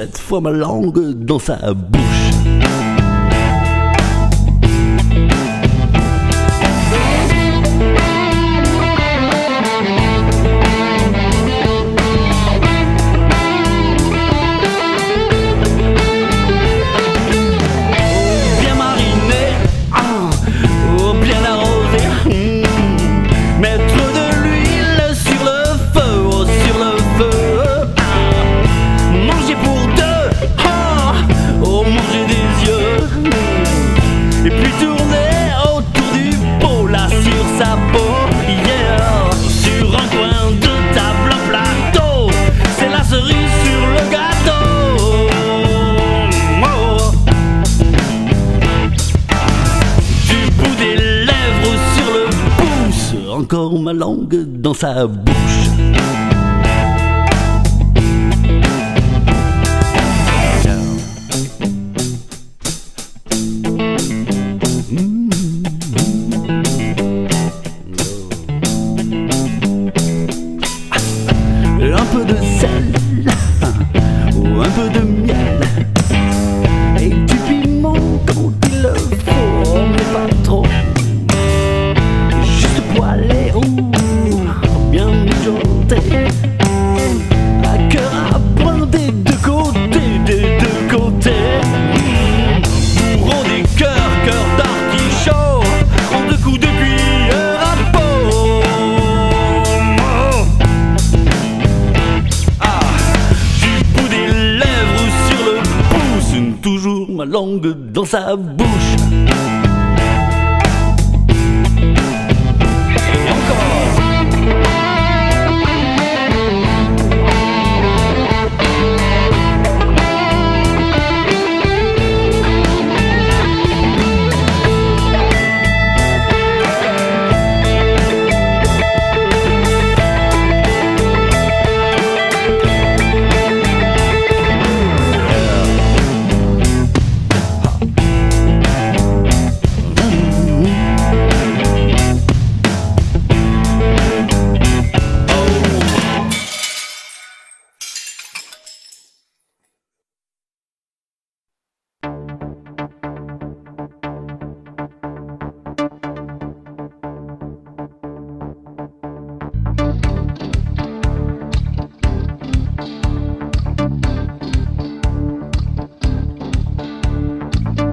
cette fois ma langue dans sa bouche. Encore ma langue dans sa bouche. Un peu de sel ou un peu de miel et du piment quand il le faut, mais pas trop. Juste poêlé ou bien mijoté, à cœur à point des deux côtés, des deux côtés. Bourreau des cœurs, cœur d'artichaut, en deux coups de cuillère à peau. Du bout des lèvres sur le pouce, toujours ma langue dans sa bouche.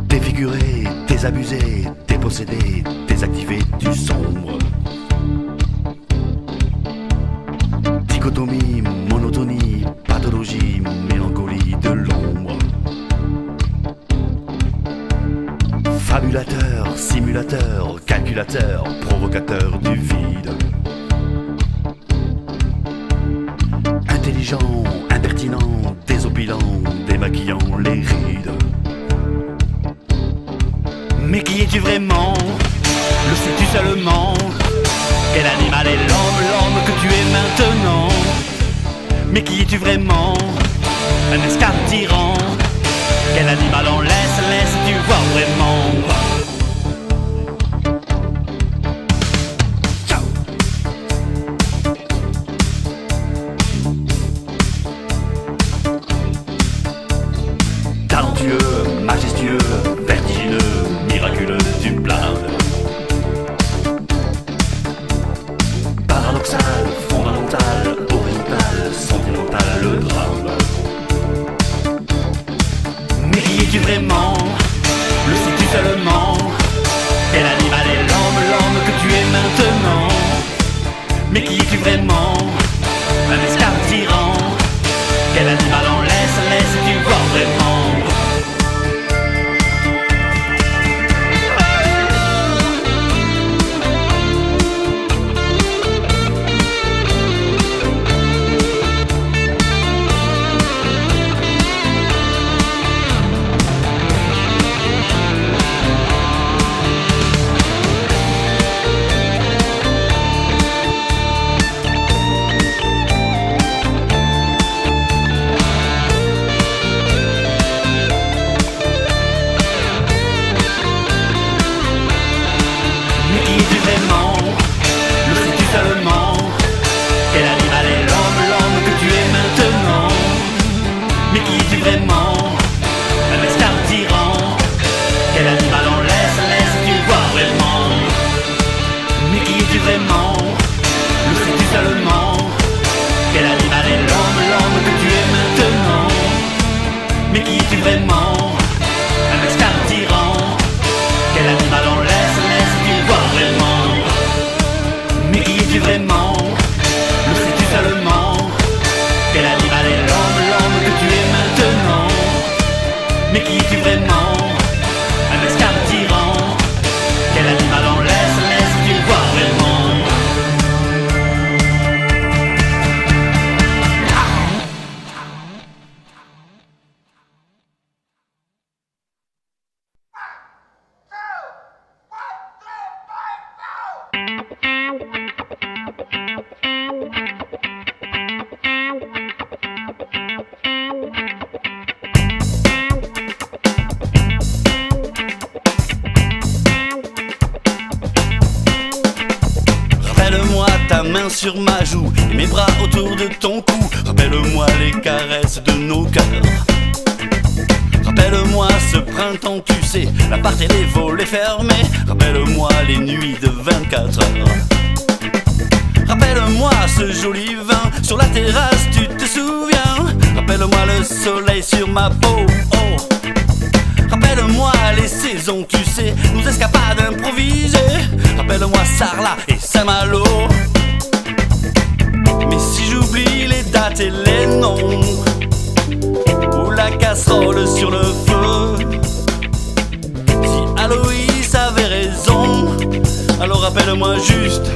Défiguré, désabusé, dépossédé, désactivé du sombre. Dichotomie, monotonie, pathologie, mélancolie de l'ombre. Fabulateur, simulateur, calculateur, provocateur du vide. Intelligent, impertinent, désopilant, démaquillant les rides. Mais qui es-tu vraiment? Le sais-tu seulement? Quel animal est l'homme que tu es maintenant? Mais qui es-tu vraiment? Un esclave tyran? Quel animal en laisse-tu voir vraiment? Talentueux, majestueux, vertigineux, miraculeux du blinde. Paradoxal, fondamental, oriental, sentimental, le drame. Mais qui es-tu vraiment? Le sais-tu seulement? Quel animal est l'homme que tu es maintenant? Mais qui es-tu vraiment? Un esclave tyran? Quel animal en laisse-tu voir vraiment? Rappelle-moi ta main sur ma joue et mes bras autour de ton cou. Rappelle-moi les caresses de nos cœurs. Rappelle-moi ce printemps, tu sais, l'appart et les volets fermés. Rappelle-moi les nuits de 24 heures. Rappelle-moi ce joli vin sur la terrasse, tu te souviens? Rappelle-moi le soleil sur ma peau, oh. Rappelle-moi les saisons, tu sais, nos escapades improvisées. Rappelle-moi Sarlat et Saint-Malo. Mais si j'oublie les dates et les noms, ou la casserole sur le feu, si Aloïs avait raison, alors rappelle-moi juste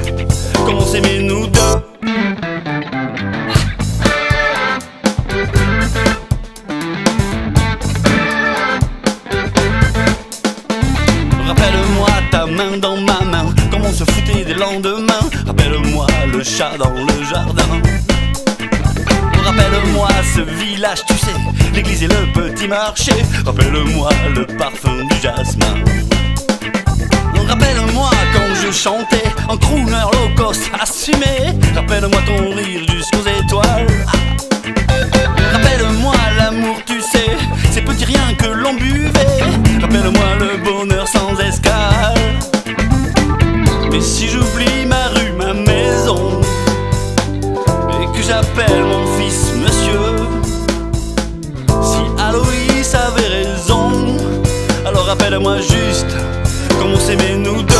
comment on s'aimait nous deux. Rappelle-moi ta main dans ma main, comme on se foutait des lendemains. Rappelle-moi le chat dans le jardin. Rappelle-moi ce village, tu sais, l'église et le petit marché. Rappelle-moi le parfum du jasmin. Rappelle-moi quand je chantais en crooner low cost assumé. Rappelle-moi ton rire jusqu'aux étoiles. Rappelle-moi l'amour, tu sais, ces petits riens que l'on buvait. Rappelle-moi le bonheur sans escale. Mais si j'oublie ma rue, ma maison, et que j'appelle mon fils monsieur, si Aloïs avait raison, alors rappelle-moi juste comment on s'aimait nous deux.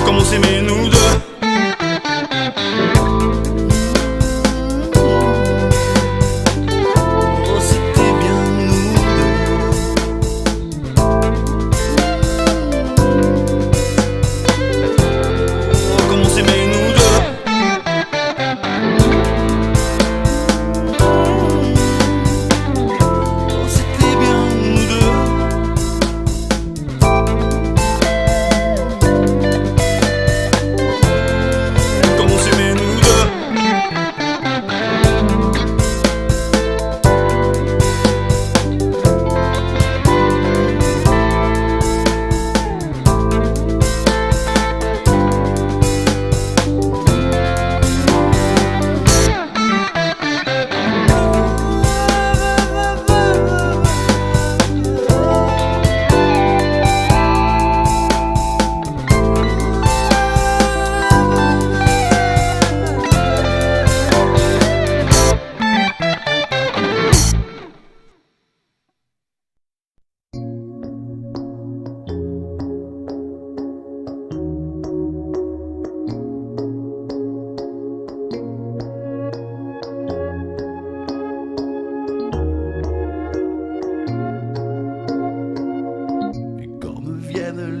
Comment s'aimer nous deux. Oh, c'était bien nous deux. Oh, comment s'aimer nous deux. Oh, c'était bien nous deux.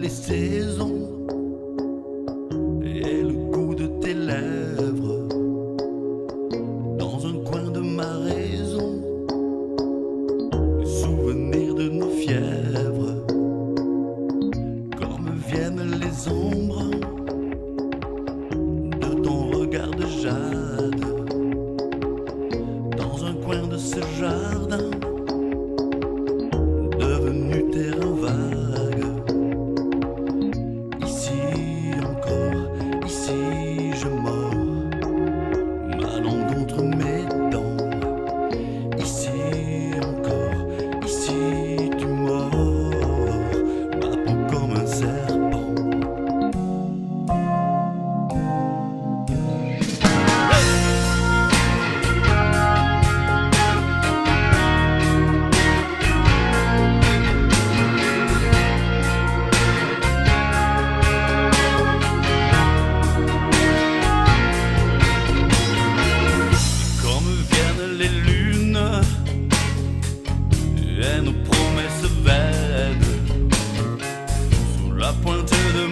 Les saisons et le goût de tes lèvres dans un coin de ma raison, les souvenirs de nos fièvres, comme viennent les ombres de ton regard de jade dans un coin de ce jardin devenu terrain vague.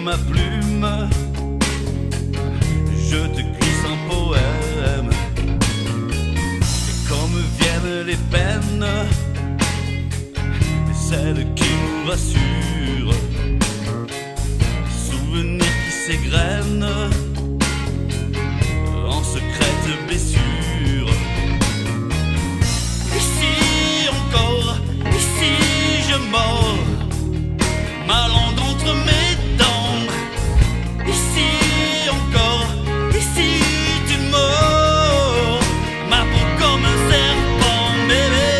ma plume, je te glisse un poème. Et comme viennent les peines, celles qui nous rassurent, souvenirs qui s'égrènent en secrètes blessures. Ici encore, ici je mords, ma langue entre mes dents. Ici encore, ici tu mords, ma peau comme un serpent, bébé.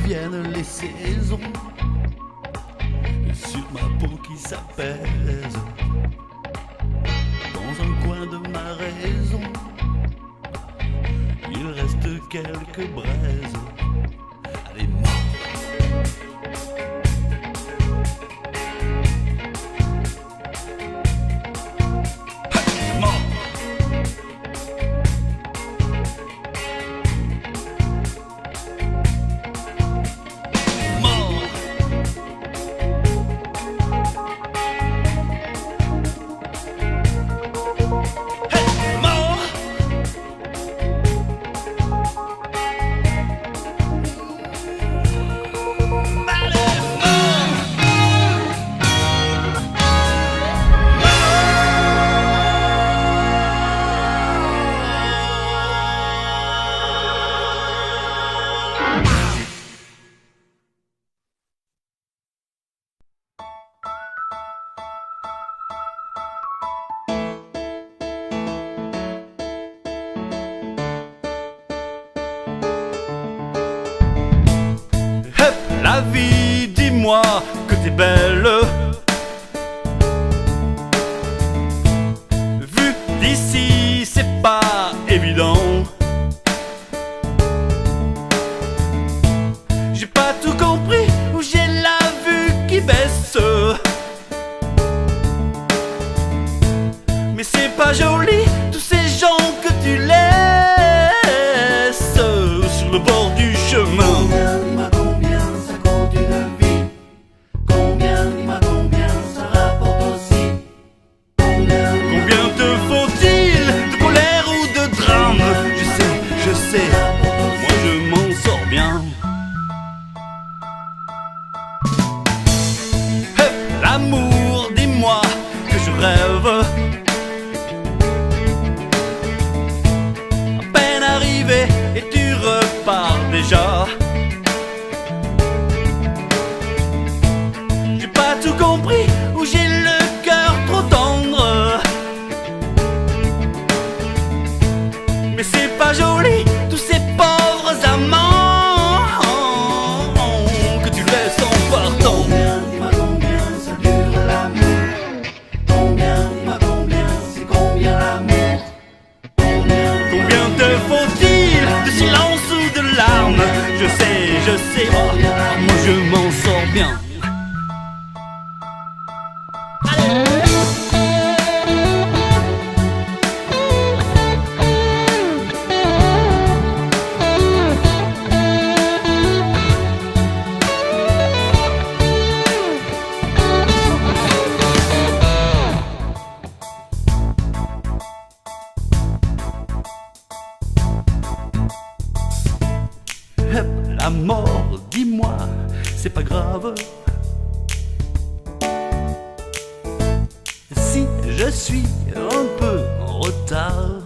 Viennent les saisons sur ma peau qui s'apaise. Dans un coin de ma raison, il reste quelques braises. Allez, mort. Hey, mort. La vie, dis-moi que t'es belle. Vu d'ici, c'est pas évident. J'ai pas tout compris, ou j'ai la vue qui baisse. Mais c'est pas joli, tous ces gens que tu laisses sur le bord du chemin. Moi je m'en sors bien. Hey, l'amour, dis-moi que je rêve. À peine arrivé et tu repars déjà. J'ai pas tout compris, ou j'ai le cœur trop tendre. Mais c'est pas joli, tous ces pauvres amants que tu laisses en partant. Dis-moi combien ça dure l'amour. Dis-moi combien, c'est combien l'amour. Combien te faut-il de silence ou de larmes? Je sais, oh, moi je m'en sors bien. La mort, dis-moi, c'est pas grave. Si je suis un peu en retard,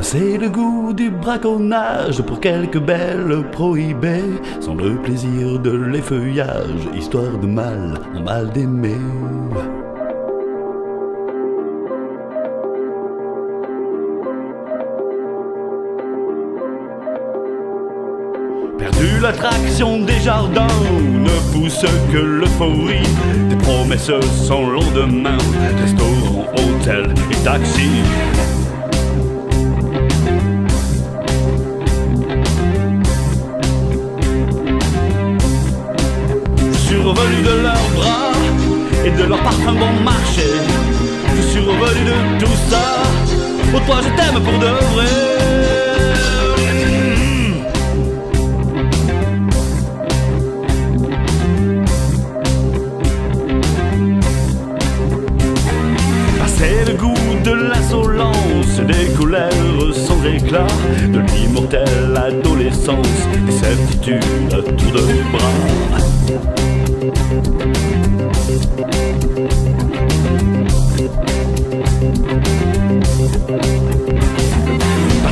C'est le goût du braconnage pour quelques belles prohibées, sans le plaisir de l'effeuillage, histoire de mal en mal d'aimer. Perdu l'attraction des jardins, ne pousse que l'euphorie des promesses sans lendemain, restaurants, hôtels et taxis. Je suis revenu de leurs bras et de leur parfum bon marché. Je suis revenu de tout ça. Oh toi je t'aime pour de vrai. C'est le goût de l'insolence, des colères sans éclat, de l'immortelle adolescence, des certitudes à tour de bras.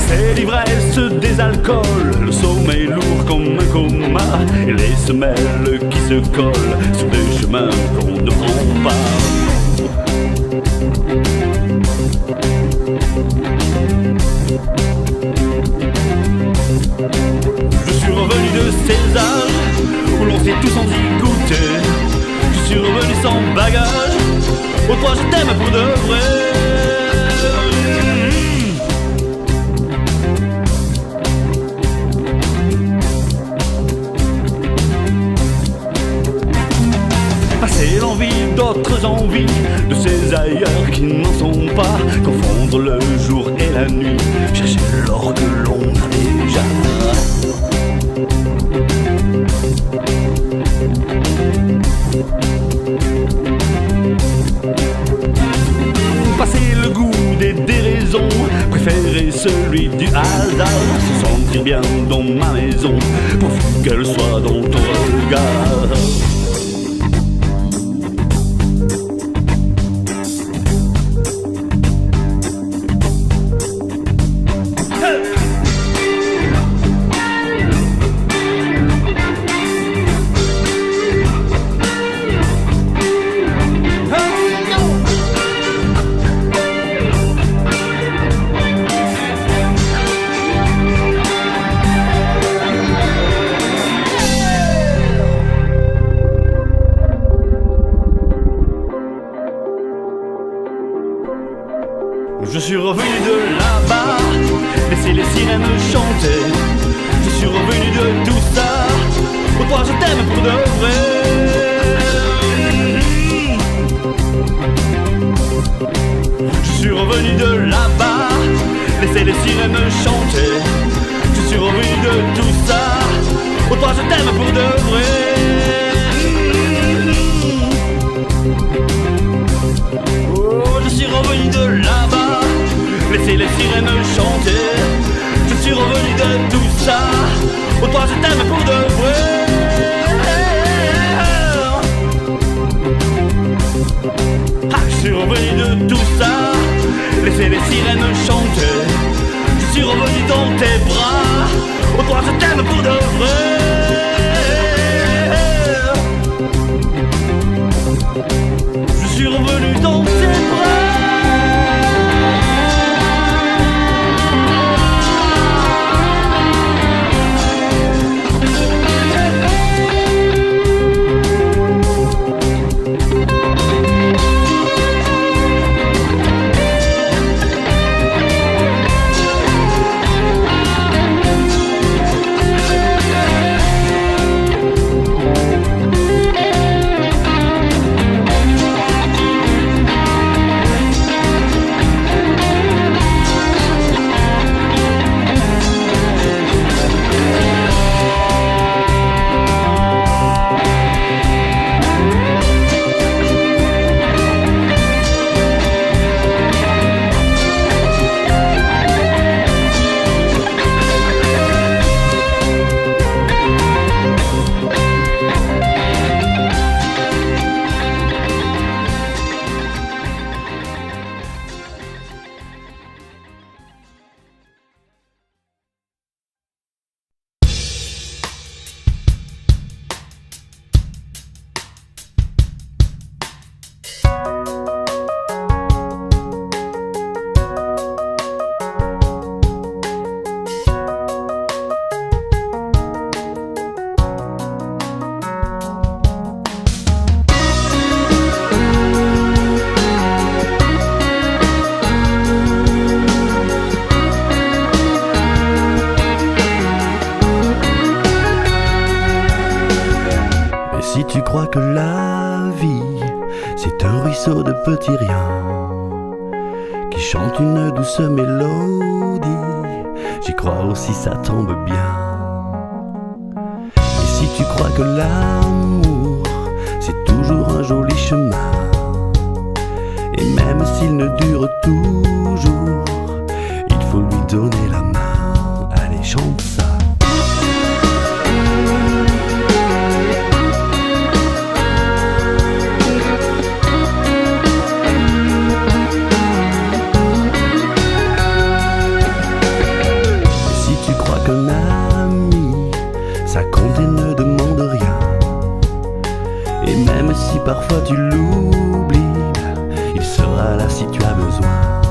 C'est l'ivresse des alcools, le sommeil lourd comme un coma, et les semelles qui se collent sur des chemins qu'on ne prend pas. Je suis revenu de ces âges où l'on s'est tous en goûter. Je suis revenu sans bagage. Oh toi je t'aime pour de vrai. Passer l'envie d'autres envies, de ces ailleurs qui n'en sont pas, confondre le jour et la nuit, chercher l'or que l'on a déjà. Passer le goût des déraisons, préférer celui du hasard, se sentir bien dans ma maison, pourvu qu'elle soit dans ton regard. Je suis revenu de là-bas, laisser les sirènes chanter. Je suis revenu de tout ça. Oh toi je t'aime pour de vrai. Je suis revenu de là-bas, laisser les sirènes chanter. Je suis revenu de tout ça. Oh toi je t'aime pour de vrai. Oh je suis revenu de là-bas, laissez les sirènes chanter. Je suis revenu de tout ça. Oh toi je t'aime pour de vrai. Ah, je suis revenu de tout ça. Laissez les sirènes chanter. Je suis revenu dans tes bras. Oh toi je t'aime pour de vrai. Je suis revenu dans tes bras. crois que la vie, c'est un ruisseau de petits riens qui chante une douce mélodie, j'y crois aussi, ça tombe bien. Et si tu crois que l'amour, c'est toujours un joli chemin, et même s'il ne dure toujours, il faut lui donner la main. Allez, chante ça. Qu'un ami, ça compte et ne demande rien. Et même si parfois tu l'oublies, il sera là si tu as besoin.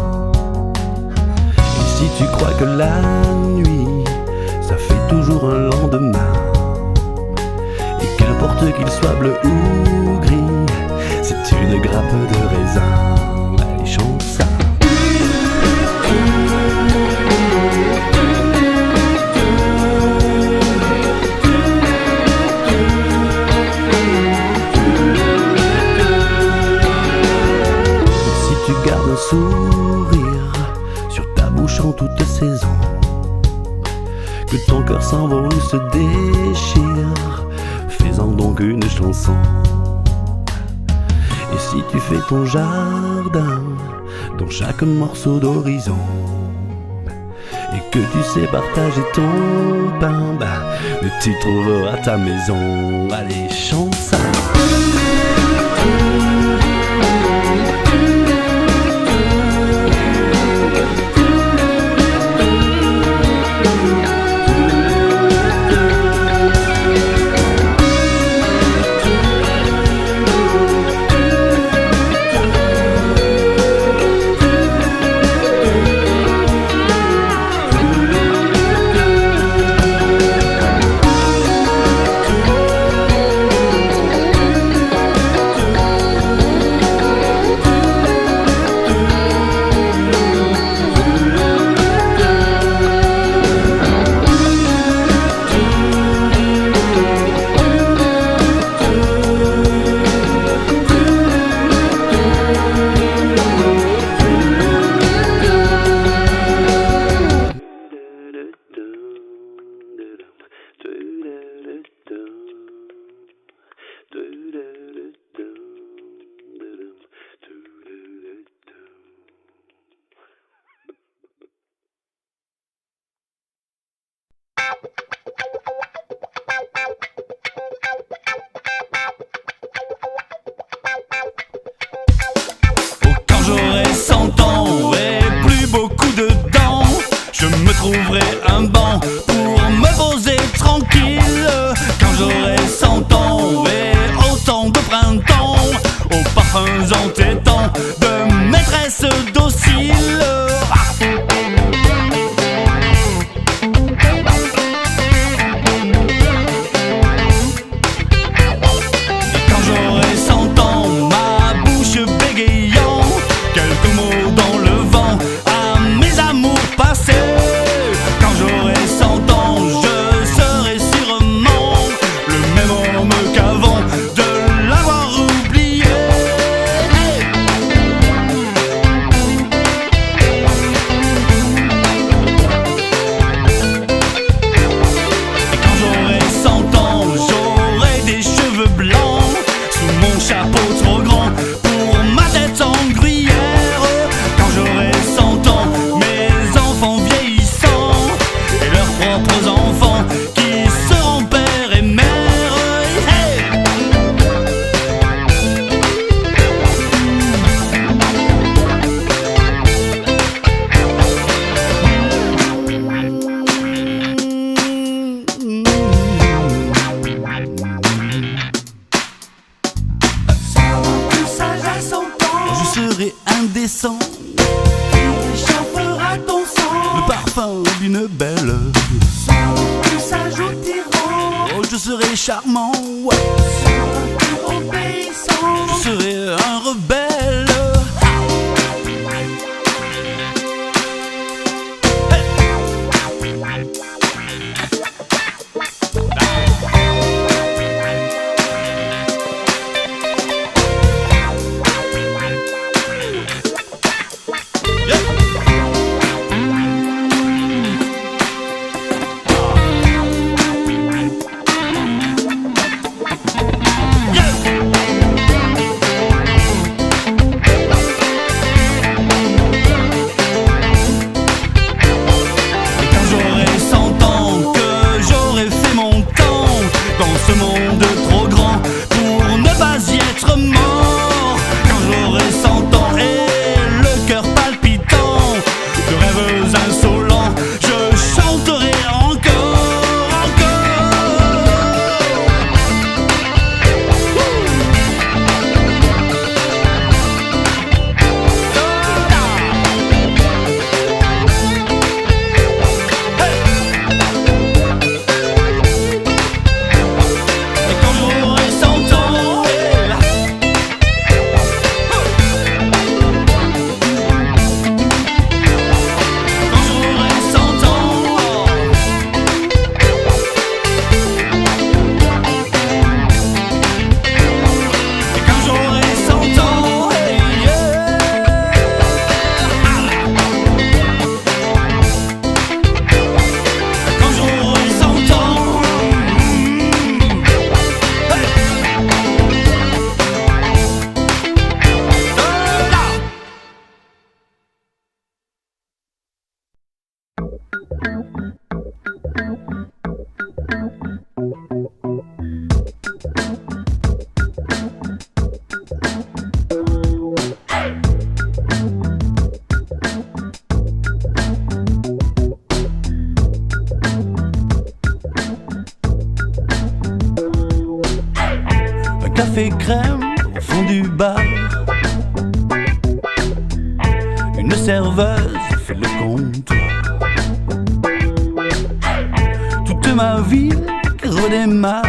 Et si tu crois que la nuit, ça fait toujours un lendemain, et qu'importe qu'il soit bleu ou gris, c'est une grappe de raisin. Allez, chante ça. Sourire sur ta bouche en toute saison, que ton cœur s'envole ou se déchire, fais-en donc une chanson. Et si tu fais ton jardin dans chaque morceau d'horizon, et que tu sais partager ton pain, tu trouveras ta maison. Allez, chante ça. J'aurai 100 ans et plus beaucoup de dents, je me trouverai un banc pour me poser tranquille. Quand j'aurai 100 ans et autant de printemps, aux parfums entêtants de maîtresse docile. Quand j'aurai 100 ans, ma bouche bégayant, quelques mots dans le vent à mes amours passés. Quand j'aurai 100 ans, je serai sûrement le même homme qu'avant de l'avoir oublié. Et quand j'aurai 100 ans, j'aurai des cheveux blancs sous mon chapeau trop grand pour ma tête en gruyère. Quand j'aurai 100 ans, mes enfants vieillissants et leurs propres enfants qui seront père et mère. Hey! Plus sage à 100 ans, Je serai indécent, échauffera ton sang. le parfum d'une belle. Plus sage au tyran, Oh, je serai charmant, ouais. plus obéissant. Je serai un rebelle. café crème au fond du bar. Une serveuse fait le comptoir. Toute ma vie redémarre.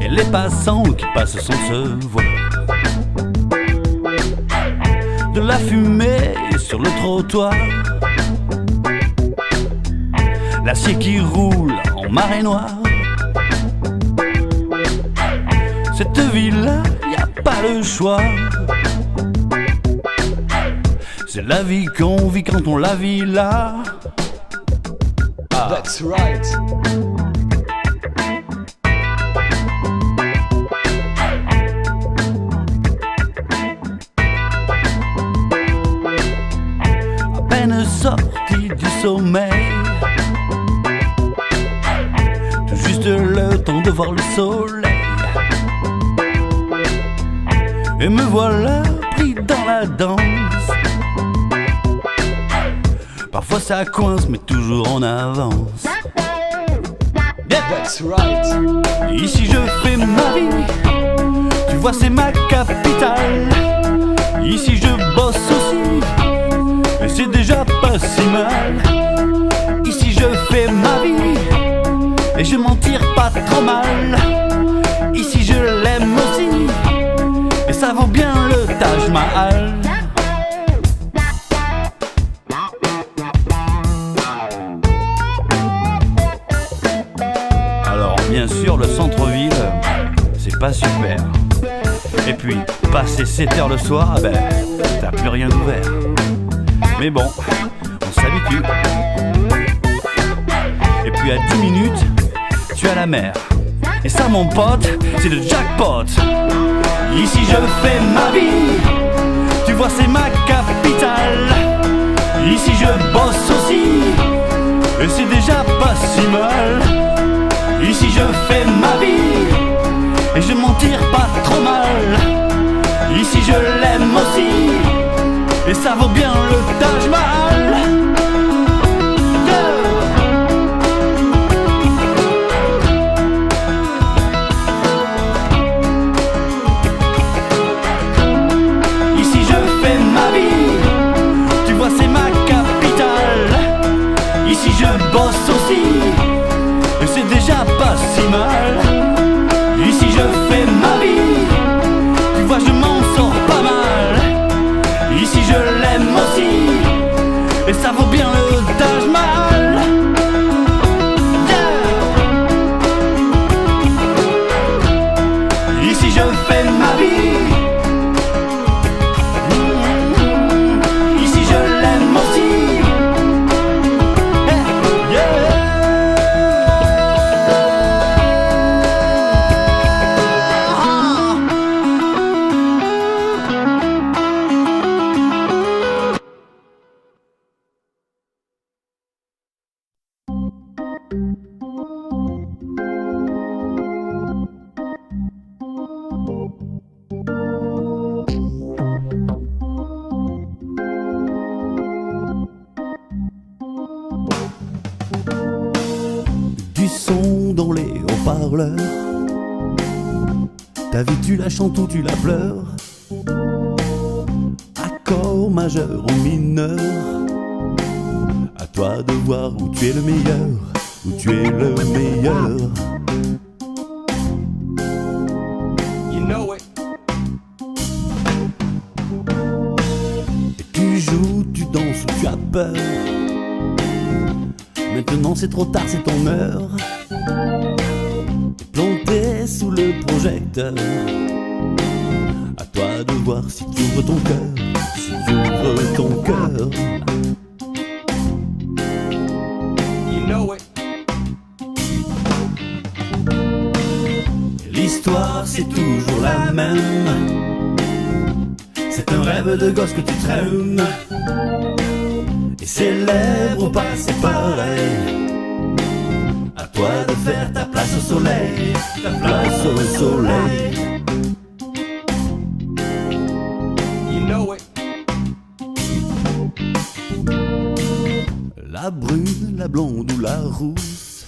Et les passants qui passent sans se voir. De la fumée sur le trottoir. L'acier qui roule en marée noire. Cette vie-là, y a pas le choix. C'est la vie qu'on vit quand on la vit là. Ah. That's right. À peine sorti du sommeil, tout juste le temps de voir le soleil. Et me voilà pris dans la danse. Parfois ça coince mais toujours en avance. That's right. Ici je fais ma vie. Tu vois c'est ma capitale. Ici je bosse aussi. Et c'est déjà pas si mal. Ici je fais ma vie. Et je m'en tire pas trop mal. Ici je l'aime aussi. Et ça vaut bien le Taj Mahal. Alors bien sûr le centre-ville, c'est pas super. Et puis passer 7 heures le soir, ben t'as plus rien d'ouvert. Mais bon, on s'habitue. Et puis à 10 minutes, tu as la mer. Et ça mon pote, c'est le jackpot. Ici je fais ma vie. Tu vois c'est ma capitale. Ici je bosse aussi. Et c'est déjà pas si mal. Ici je fais ma vie. Et je m'en tire pas trop mal. Ici je l'aime aussi. Et ça vaut bien le Taj Mahal. Ici je bosse aussi. Et c'est déjà pas si mal. Ici je fais ma vie. Tu vois je m'en sors pas mal. Ici je l'aime aussi. Et ça vaut bien le Taj Mahal. Yeah. Ici je fais ma vie. Ici je l'aime aussi. Du son dans les haut-parleurs. Ta vie tu la chantes ou tu la pleures. Accord majeur ou mineur. À toi de voir où tu es le meilleur. Où tu es le meilleur. You know it. Et tu joues, tu danses ou tu as peur. Maintenant c'est trop tard, c'est ton heure. Planté sous le projecteur. À toi de voir si tu ouvres ton cœur. Si tu ouvres ton cœur. You know it. L'histoire c'est toujours la même. C'est un rêve de gosse que tu traînes. Et célèbre ou pas, c'est pareil. À toi de faire ta place au soleil. Ta place au soleil. You know it. La brune, la blonde ou la rousse.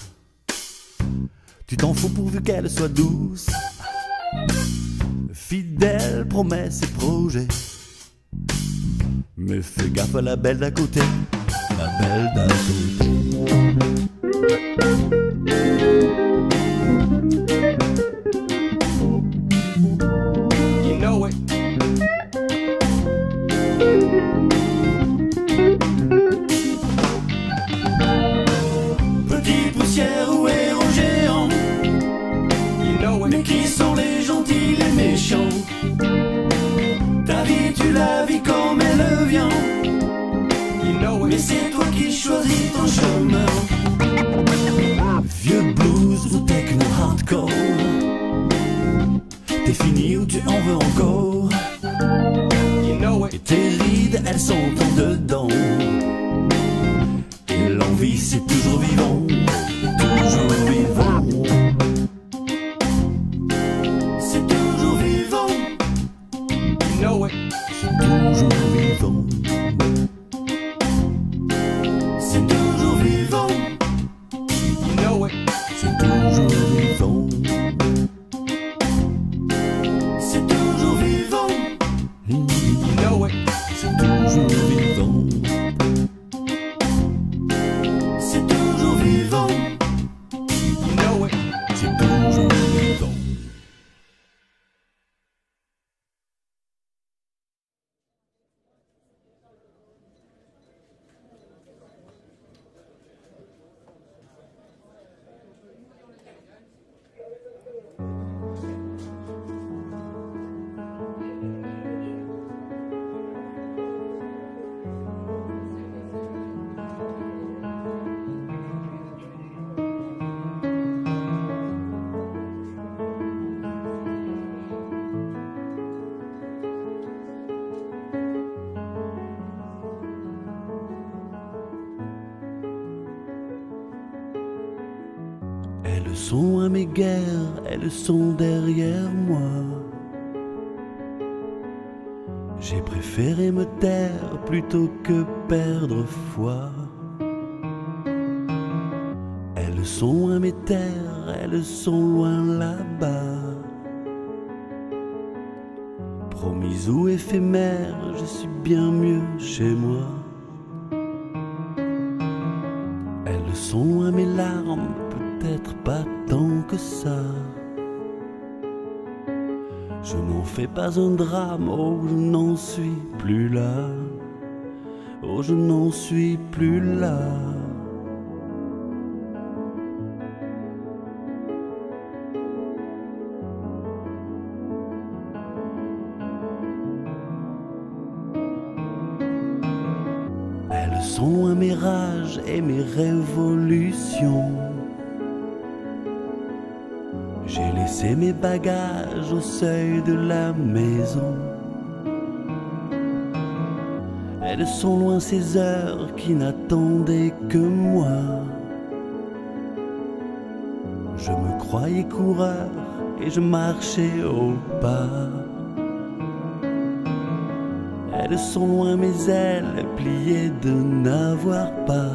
Tu t'en fous pourvu qu'elle soit douce, fidèle, promesses et projets. Mais fais gaffe à la belle d'à côté, la belle d'à côté. You know it. Petit poussière ou héros géant, You know mais it. qui sont les gentils, les méchants? Ta vie tu la vis comme elle vient, You know mais it. c'est toi qui choisis ton chemin. Vieux blues ou techno hardcore, t'es fini ou tu en veux encore? You know Et it. tes rides, elles sont en dedans. Et l'envie, c'est toujours vivant, toujours vivant. C'est toujours vivant, You know it. c'est toujours vivant. C'est toujours vivant, You know it. c'est toujours vivant. C'est toujours vivant, You know it. c'est toujours vivant. C'est toujours vivant, You know it. c'est toujours vivant. Elles sont à mes guerres, elles sont derrière moi. J'ai préféré me taire plutôt que perdre foi. Elles sont à mes terres, elles sont loin là-bas. Promise ou éphémère, je suis bien mieux chez moi. Elles sont à mes larmes, peut-être pas tant que ça. Je n'en fais pas un drame, oh je n'en suis plus là. Oh je n'en suis plus là. Elles sont loin mes rages et mes révolutions. J'ai laissé mes bagages au seuil de la maison. Elles sont loin ces heures qui n'attendaient que moi. Je me croyais coureur et je marchais au pas. Elles sont loin mes ailes pliées de n'avoir pas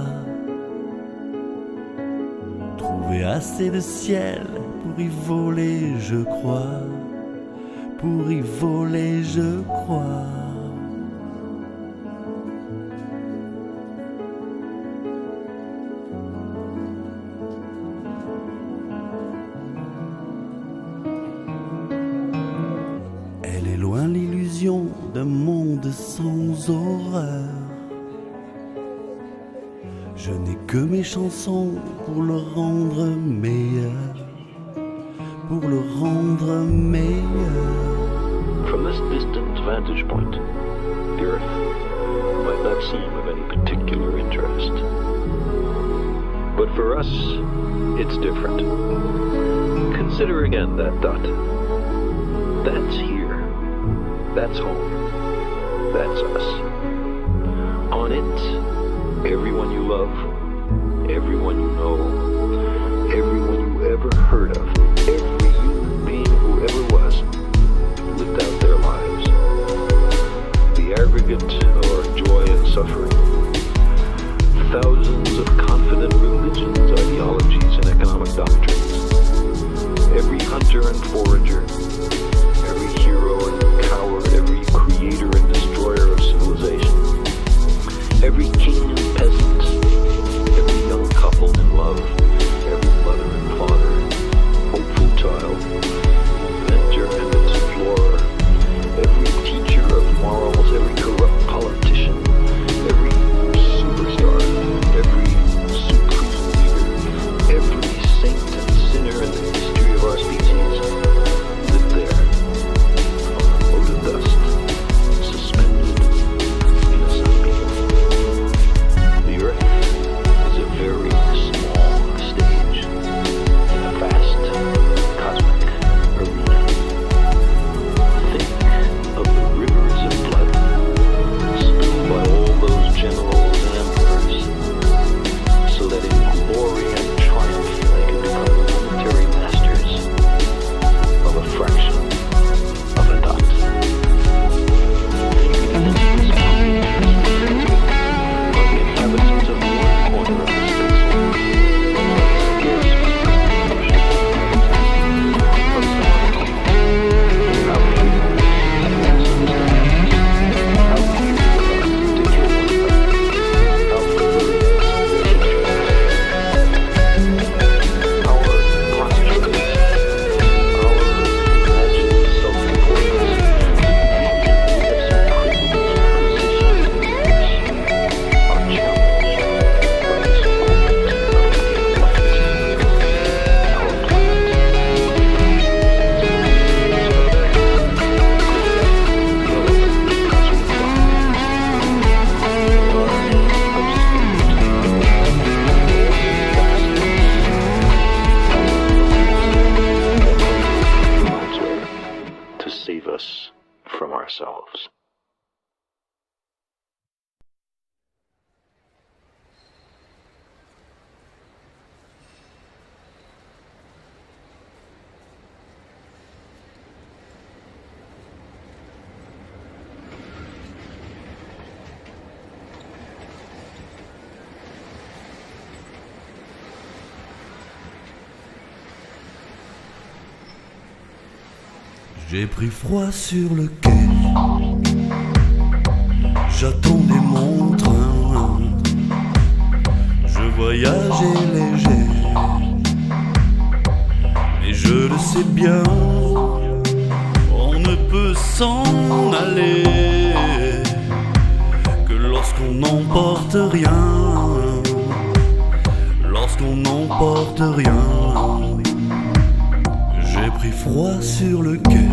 trouvé assez de ciel pour y voler, je crois. Pour y voler, je crois. Elle est loin l'illusion d'un monde sans horreur. Je n'ai que mes chansons pour le rendre meilleur. Pour le rendre meilleur. From this distant vantage point, the Earth might not seem of any particular interest. But for us, it's different. Consider again that dot. That's here. That's home. That's us. On it, everyone you love, everyone you know, everyone you ever heard of, every human being who ever was, lived out their lives. The aggregate of our joy and suffering. Thousands of confident religions, ideologies, and economic doctrines. hunter and forager, every hero and coward, every creator and destroyer of civilization, every king and peasant, every young couple in love, every mother and father, hopeful child, inventor and explorer, every teacher of morals, every corrupt politician, every superstar, every supreme leader, every saint and sinner in the history of our species lived there, on a mote of dust, suspended in a sunbeam. The earth is a very small stage in a vast cosmic arena. Think of the rivers of blood spilled by all those generals and emperors, so that in glory and triumph they could become the momentary masters of a fraction of a dot. Think of the inhabitants of one corner of the space world, to save us from ourselves. J'ai pris froid sur le quai, j'attendais mon train, je voyageais léger, mais je le sais bien, on ne peut s'en aller que lorsqu'on n'emporte rien, lorsqu'on n'emporte rien. J'ai pris froid sur le quai,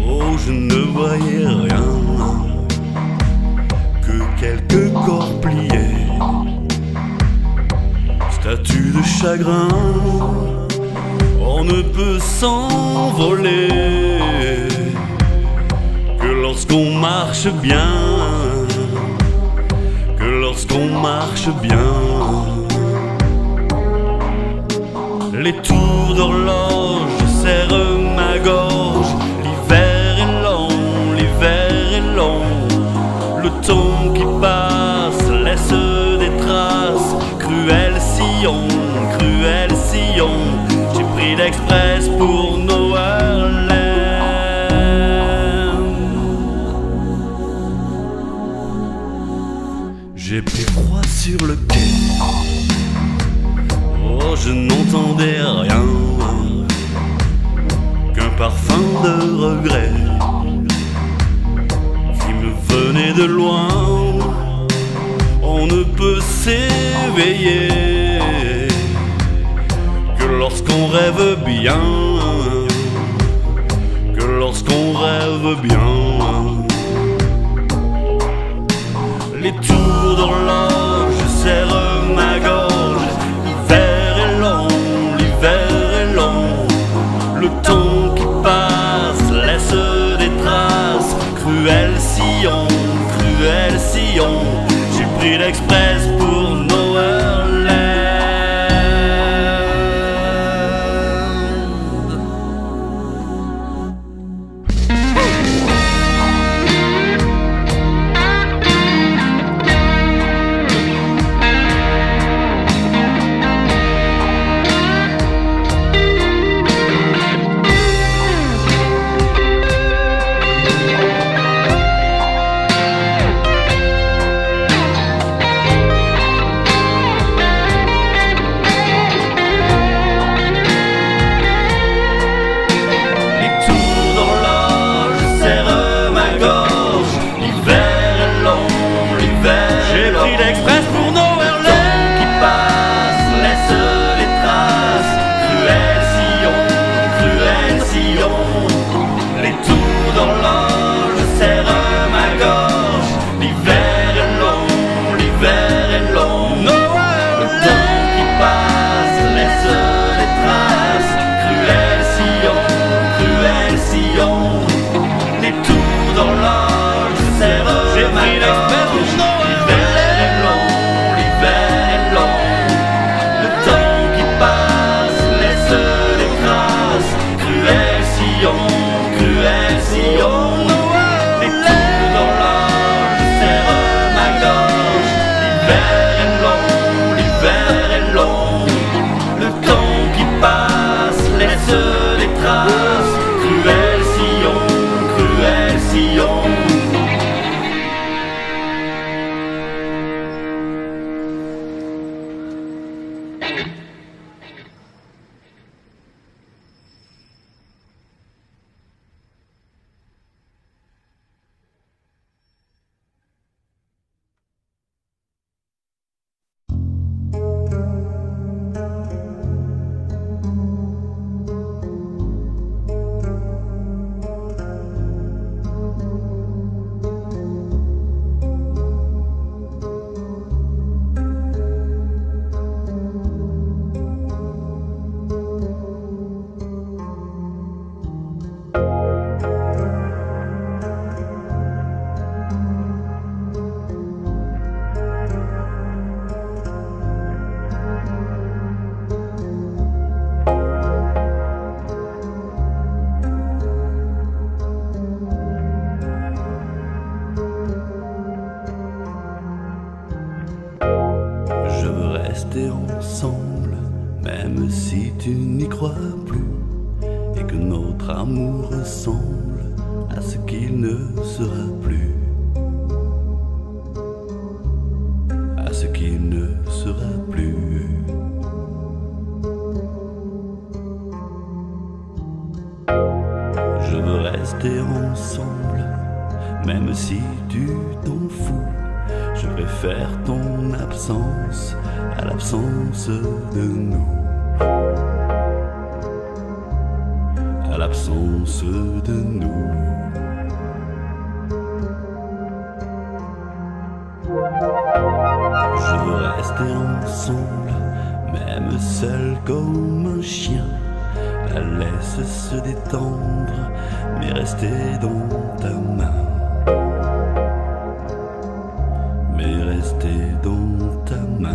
oh je ne voyais rien, que quelques corps pliés, statues de chagrin. On ne peut s'envoler que lorsqu'on marche bien, que lorsqu'on marche bien. Les tours d'horloge serrent ma gorge. L'hiver est long, l'hiver est long. Le temps qui passe laisse des traces. Cruel sillon, cruel sillon. J'ai pris l'express pour New Orleans. J'ai pris froid sur le quai. Oh, je n'entendais rien qu'un parfum de regret qui me venait de loin. On ne peut s'éveiller que lorsqu'on rêve bien, que lorsqu'on rêve bien. Les tours d'horloge serrent ma gorge. Le temps qui passe laisse des traces. Cruel sillon, cruel sillon. J'ai pris l'express pour New Orleans. rester ensemble, même si tu n'y crois plus, et que notre amour ressemble à ce qu'il ne sera plus, à ce qu'il ne sera plus. Je veux rester ensemble, même si tu t'en fous. Je préfère ton absence à l'absence de nous, à l'absence de nous. Je veux rester ensemble, même seul comme un chien. La laisse se détendre, mais rester dans ta main. Mais rester dans ta main.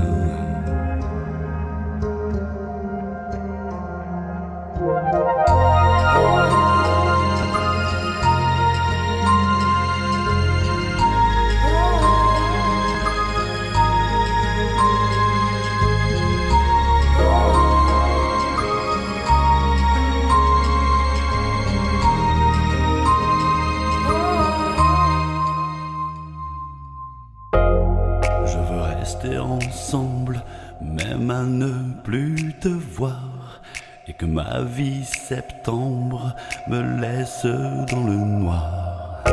Rester ensemble, même à ne plus te voir, et que ma vie septembre me laisse dans le noir,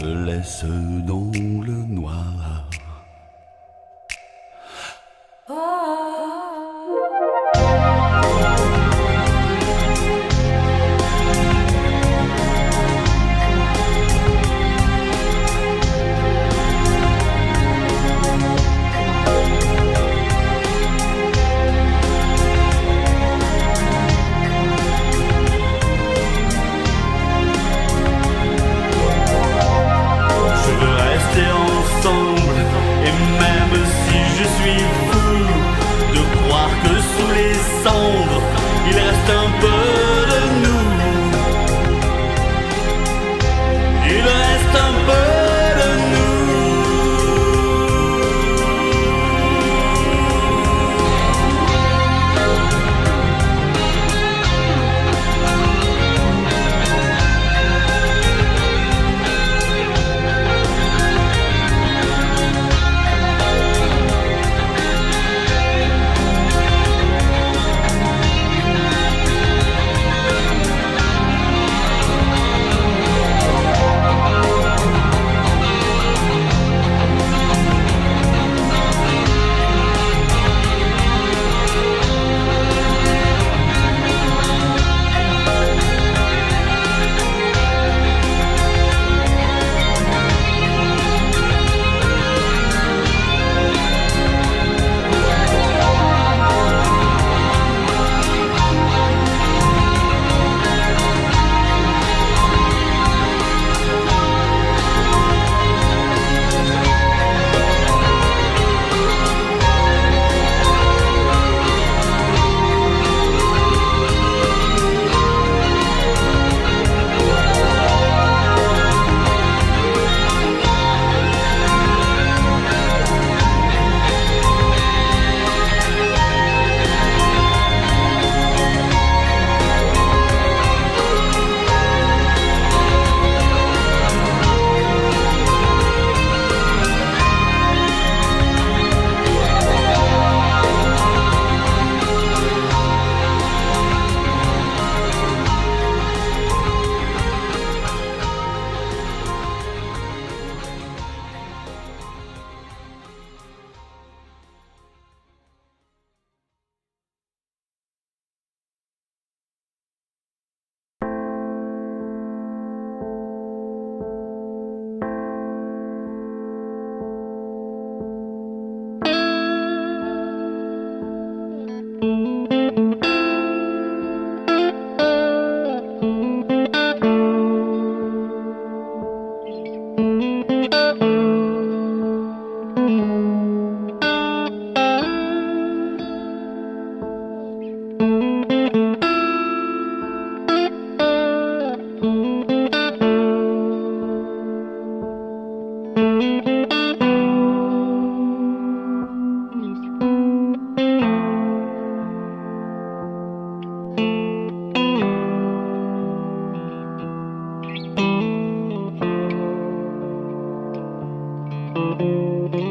me laisse dans le noir. Il reste un peu de nous. Il reste un peu de nous. Thank